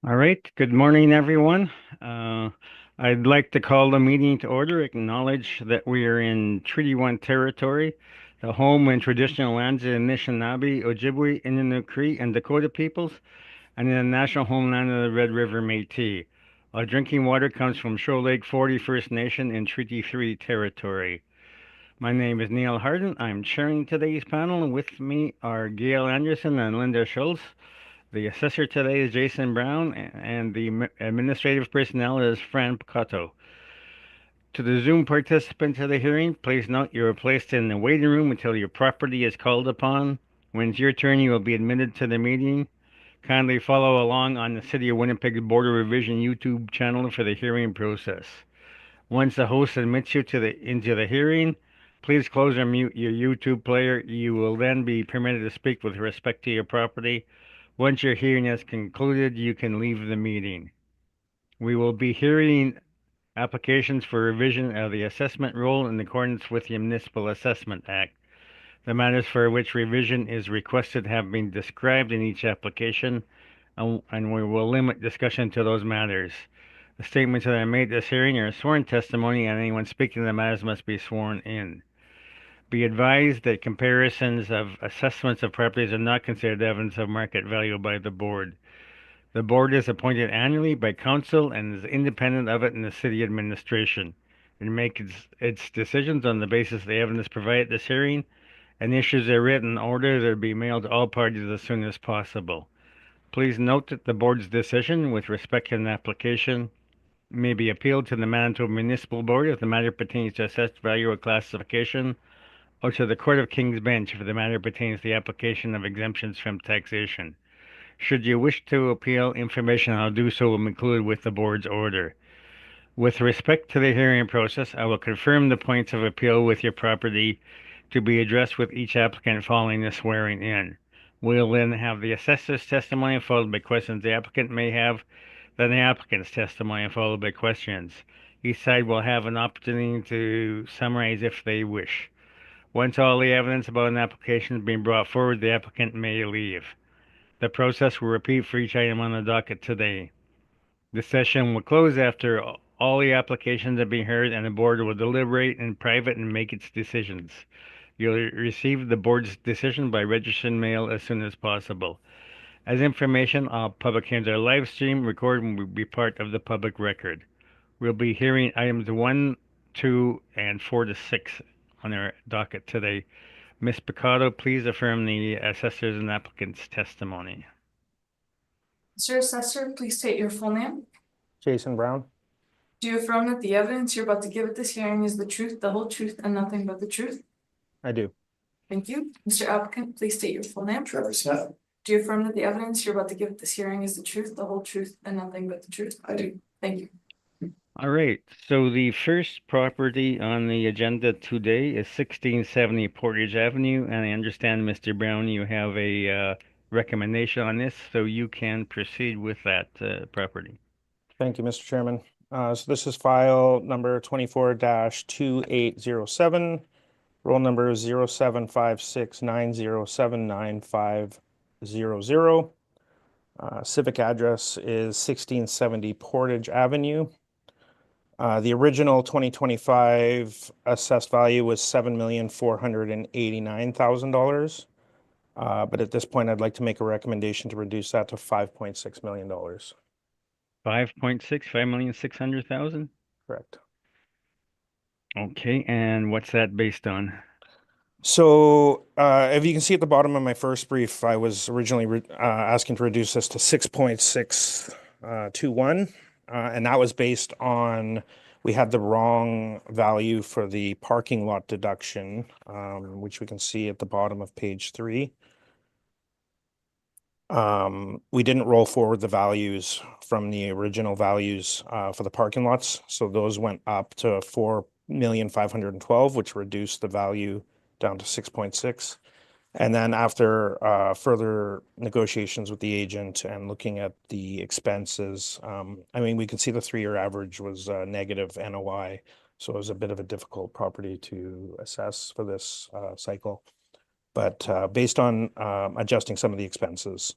All right. Good morning, everyone. Uh, I'd like to call the meeting to order, acknowledge that we are in Treaty 1 territory, the home and traditional lands of the Anishinaabe, Ojibwe, Innu Cree, and Dakota peoples, and in the national homeland of the Red River Métis. Our drinking water comes from Shoal Lake 40 First Nation in Treaty 3 territory. My name is Neil Harden. I'm chairing today's panel, and with me are Gail Anderson and Linda Schultz. The assessor today is Jason Brown, and the administrative personnel is Fran Picato. To the Zoom participants of the hearing, please note you are placed in the waiting room until your property is called upon. When it's your turn, you will be admitted to the meeting. Kindly follow along on the City of Winnipeg's Border Revision YouTube channel for the hearing process. Once the host admits you into the hearing, please close or mute your YouTube player. You will then be permitted to speak with respect to your property. Once your hearing is concluded, you can leave the meeting. We will be hearing applications for revision of the assessment rule in accordance with the Municipal Assessment Act. The matters for which revision is requested have been described in each application, and we will limit discussion to those matters. The statements that are made at this hearing are sworn testimony, and anyone speaking to the matters must be sworn in. Be advised that comparisons of assessments of properties are not considered evidence of market value by the board. The board is appointed annually by council and is independent of it in the city administration. It makes its decisions on the basis of the evidence provided at this hearing and issues a written order that will be mailed to all parties as soon as possible. Please note that the board's decision with respect to an application may be appealed to the Manitoba Municipal Board if the matter pertains to assessed value or classification, or to the Court of King's Bench if the matter pertains to the application of exemptions from taxation. Should you wish to appeal, information on how to do so will be included with the board's order. With respect to the hearing process, I will confirm the points of appeal with your property to be addressed with each applicant following the swearing in. We'll then have the assessor's testimony followed by questions the applicant may have, then the applicant's testimony followed by questions. Each side will have an opportunity to summarize if they wish. Once all the evidence about an application has been brought forward, the applicant may leave. The process will repeat for each item on the docket today. The session will close after all the applications have been heard and the board will deliberate in private and make its decisions. You'll receive the board's decision by registered mail as soon as possible. As information, all public hearings are live streamed, recorded, and will be part of the public record. We'll be hearing items 1, 2, and 4 to 6 on our docket today. Ms. Picado, please affirm the assessor's and applicant's testimony. Mr. Assessor, please state your full name. Jason Brown. Do you affirm that the evidence you're about to give at this hearing is the truth, the whole truth, and nothing but the truth? I do. Thank you. Mr. Applicant, please state your full name. Trevor Smith. Do you affirm that the evidence you're about to give at this hearing is the truth, the whole truth, and nothing but the truth? I do. Thank you. All right, so the first property on the agenda today is 1670 Portage Avenue, and I understand, Mr. Brown, you have a recommendation on this, so you can proceed with that property. Thank you, Mr. Chairman. So this is file number 24-2807, roll number 075690799500. Civic address is 1670 Portage Avenue. The original 2025 assessed value was $7,489,000. But at this point, I'd like to make a recommendation to reduce that to $5.6 million. 5.6, 5,600,000? Correct. Okay, and what's that based on? So, if you can see at the bottom of my first brief, I was originally asking to reduce this to 6.621. And that was based on, we had the wrong value for the parking lot deduction, which we can see at the bottom of page 3. We didn't roll forward the values from the original values for the parking lots. So those went up to 4,512,000, which reduced the value down to 6.6. And then after further negotiations with the agent and looking at the expenses, I mean, we can see the 3-year average was negative NOI. So it was a bit of a difficult property to assess for this cycle. But based on adjusting some of the expenses,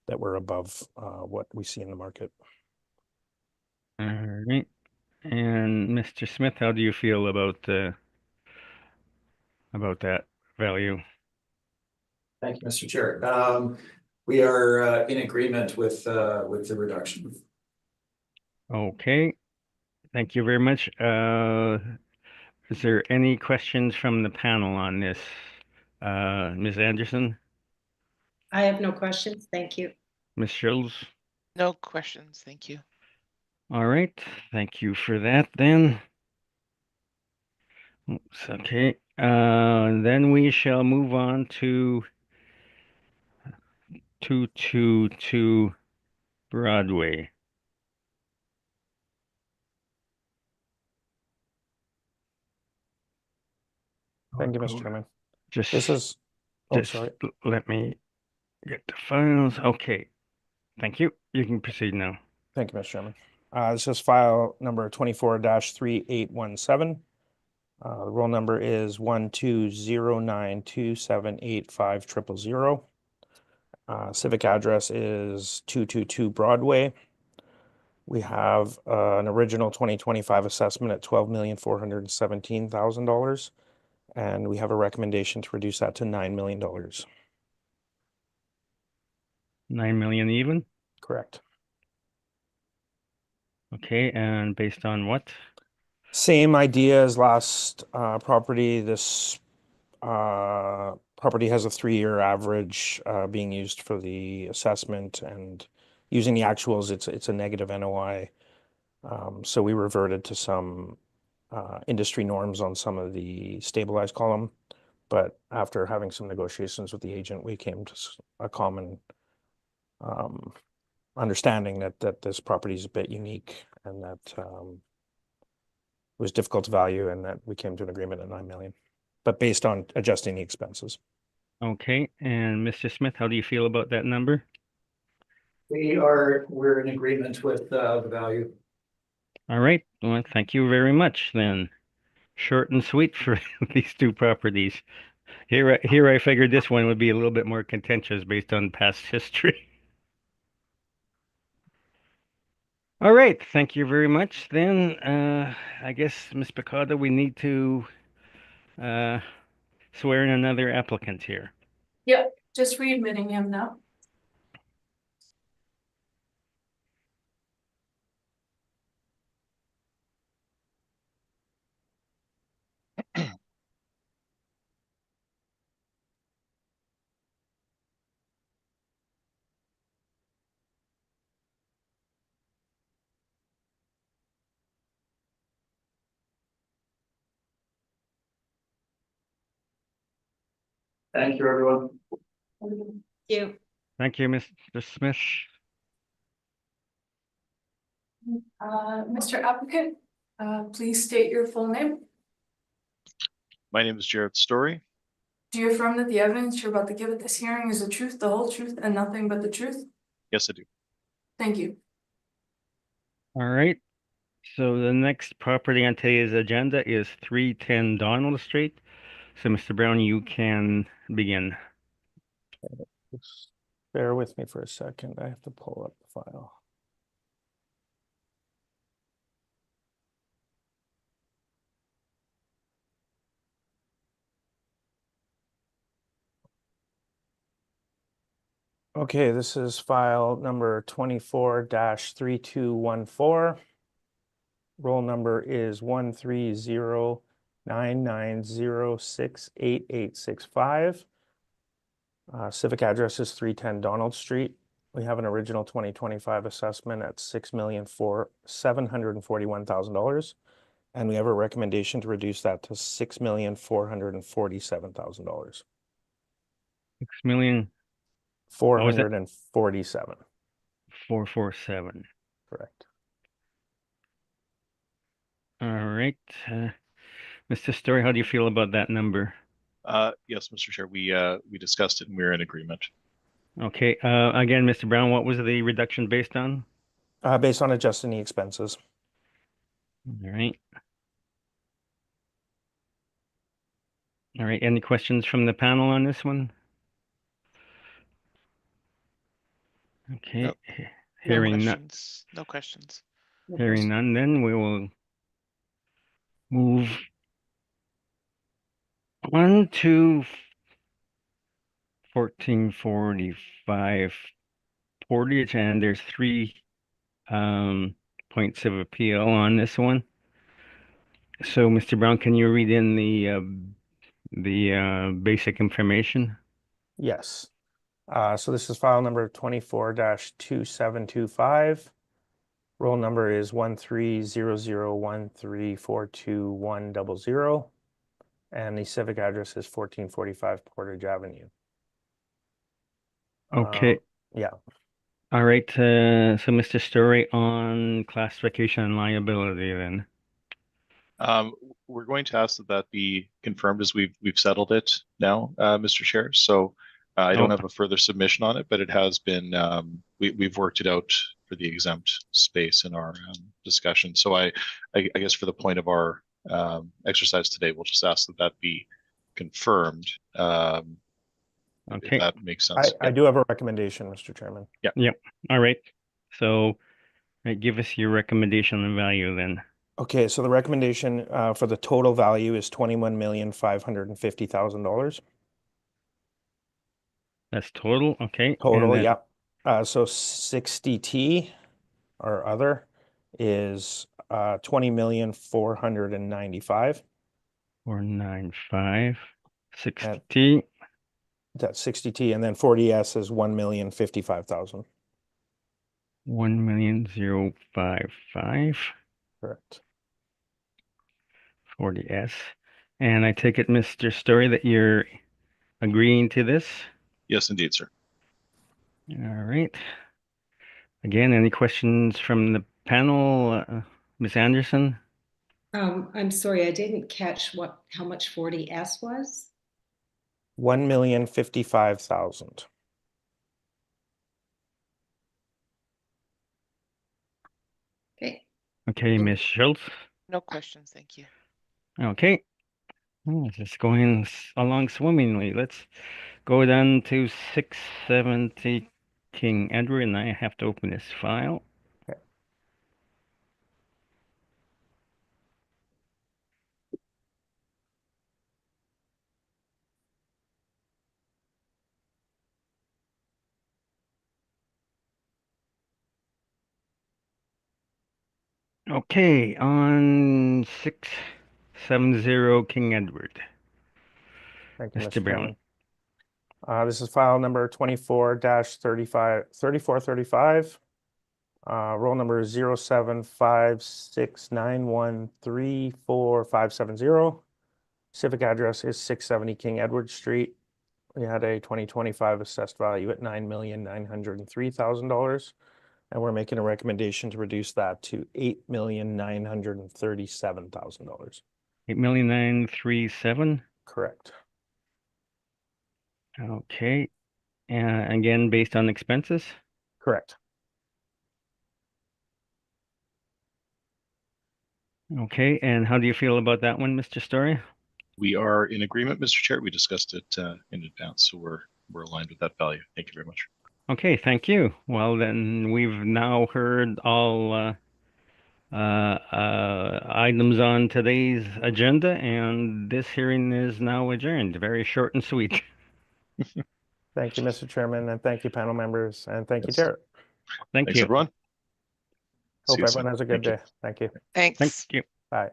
that were above what we see in the market. All right. And Mr. Smith, how do you feel about that value? Thank you, Mr. Chair. We are in agreement with the reduction. Okay. Thank you very much. Is there any questions from the panel on this? Ms. Anderson, I have no questions. Thank you. Ms. Schultz? No questions, thank you. All right. Thank you for that then. Oops, okay. Then we shall move on to 222 Broadway. Thank you, Mr. Chairman. Just, This is, oh, just sorry. let me get the files. Okay. Thank you. You can proceed now. Thank you, Mr. Chairman. This is file number 24-3817. The roll number is 12092785000. Civic address is 222 Broadway. We have an original 2025 assessment at $12,417,000, and we have a recommendation to reduce that to $9 million. 9 million even? Correct. Okay, and based on what? Same idea as last property. This property has a 3-year average being used for the assessment, and using the actuals, it's a negative NOI. So we reverted to some industry norms on some of the stabilized column, but after having some negotiations with the agent, we came to a common understanding that this property is a bit unique and that it was difficult to value, and that we came to an agreement at 9 million, but based on adjusting the expenses. Okay, and Mr. Smith, how do you feel about that number? We're in agreement with the value. All right, well, thank you very much then. Short and sweet for these two properties. Here I figured this one would be a little bit more contentious based on past history. All right, thank you very much. Then, I guess, Ms. Picada, we need to swear in another applicant here. Yep, just readmitting him now. Thank you, everyone. Thank you. Thank you, Mr. Smith. Mr. Applicant, please state your full name. My name is Jared Story. Do you affirm that the evidence you're about to give at this hearing is the truth, the whole truth, and nothing but the truth? Yes, I do. Thank you. All right. So the next property on today's agenda is 310 Donald Street. So, Mr. Brown, you can begin. Just bear with me for a second. I have to pull up the file. Okay, this is file number 24-3214. Roll number is 13099068865. Civic address is 310 Donald Street. We have an original 2025 assessment at $6,741,000, and we have a recommendation to reduce that to $6,447,000. 6 million 447. 447. Correct. All right. Mr. Story, how do you feel about that number? Yes, Mr. Chair, we discussed it and we're in agreement. Okay. Again, Mr. Brown, what was the reduction based on? Based on adjusting the expenses. All right. All right. Any questions from the panel on this one? Okay, No. he- No hearing none, questions. No questions. No hearing question. none, then we will move on to 1445 Portage, and there's three points of appeal on this one. So, Mr. Brown, can you read in the basic information? Yes. So this is file number 24-2725. Roll number is 13001342100. And the civic address is 1445 Portage Avenue. Okay. Yeah. All right. So, Mr. Story, on classification and liability, then. We're going to ask that that be confirmed as we've settled it now, Mr. Chair. So I don't Oh. have a further submission on it, but it has been, we've worked it out for the exempt space in our discussion. So I guess for the point of our exercise today, we'll just ask that that be confirmed. If Okay. that makes sense. I do have a recommendation, Mr. Chairman. All right. So, give us your recommendation and value then. Okay, so the recommendation for the total value is $21,550,000. That's total. Okay. Total, And then yep. So 60T or other is 20,495,000. 495, 60. That's 60T, and then 40S is 1,055,000. 1,055. Correct. 40S. And I take it, Mr. Story, that you're agreeing to this? Yes, indeed, sir. All right. Again, any questions from the panel? Ms. Anderson? I'm sorry, I didn't catch how much 40S was. 1,055,000. Okay. Okay, Ms. Schultz? No questions. Thank you. Okay. It's just going along swimmingly. Let's go down to 670 King Edward, and I have to open this file. Okay, on 670 King Edward. Thank you, Mr. Mr. Brown. Chairman. This is file number 24-3435. Roll number is 075691345570. Civic address is 670 King Edward Street. We had a 2025 assessed value at $9,903,000. And we're making a recommendation to reduce that to $8,937,000. 8,937. Correct. Okay. Again, based on expenses. Correct. Okay, and how do you feel about that one, Mr. Story? We are in agreement, Mr. Chair. We discussed it in advance, so we're aligned with that value. Thank you very much. Okay, thank you. Well, then we've now heard all items on today's agenda, and this hearing is now adjourned. Very short and sweet. Thank you, Mr. Chairman, and thank you, panel members, and thank you, Yes. Jared. Thank Thanks, you. everyone. See Hope you soon. everyone has a good Thank you. day. Thank you. Thanks. Thank you. Bye.